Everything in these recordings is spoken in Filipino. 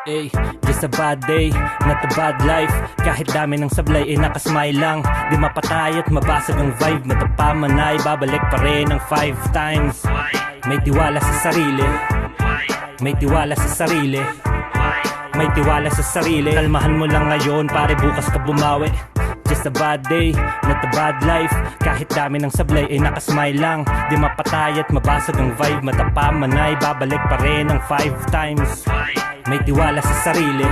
Ay, just a bad day, not a bad life. Kahit dami ng sablay, nakasmile lang. Di mapatay at mabasag ang vibe. Matapa man ay babalik pa rin ng 5 times. May tiwala sa sarili, may tiwala sa sarili, may tiwala sa sarili. Kalmahan mo lang ngayon, pare bukas ka bumawi. Just a bad day, not a bad life. Kahit dami ng sablay, nakasmile lang. Di mapatay at mabasag ang vibe. Matapa man ay babalik pa rin ng 5 times. May tiwala sa sarili,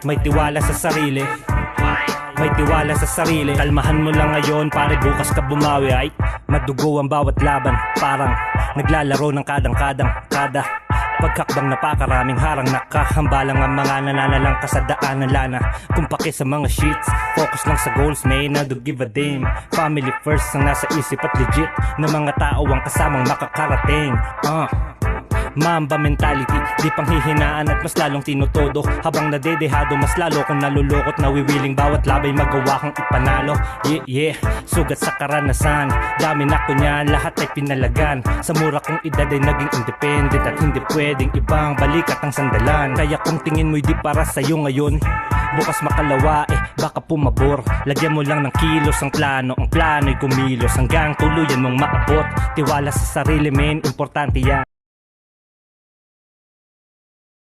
may tiwala sa sarili, may tiwala sa sarili. Kalmahan mo lang ngayon, pare bukas ka bumawi. Ay, madugo ang bawat laban, parang naglalaro ng kadang-kadang kada pagkakbang napakaraming harang. Nakahambalang ang mga nananalang ka sa daan ng lana. Kumpake sa mga sheets, focus lang sa goals, may na do give a damn. Family first ang nasa isip at legit na mga tao ang kasamang makakarating. Mamba mentality, di panghihinaan at mas lalong tinutodo. Habang nadedehado, mas lalo kong nalulukot. Nawiwiling bawat labay magawa kong ipanalo. Yeah, sugat sa karanasan. Dami na ko niyan, lahat ay pinalagan. Sa mura kong edad ay naging independent at hindi pwedeng ibang balikat ang sandalan. Kaya kung tingin mo'y di para sa'yo ngayon, bukas makalawa baka pumabor. Lagyan mo lang ng kilos ang plano'y kumilos hanggang tuluyan mong maabot. Tiwala sa sarili men, importante yan.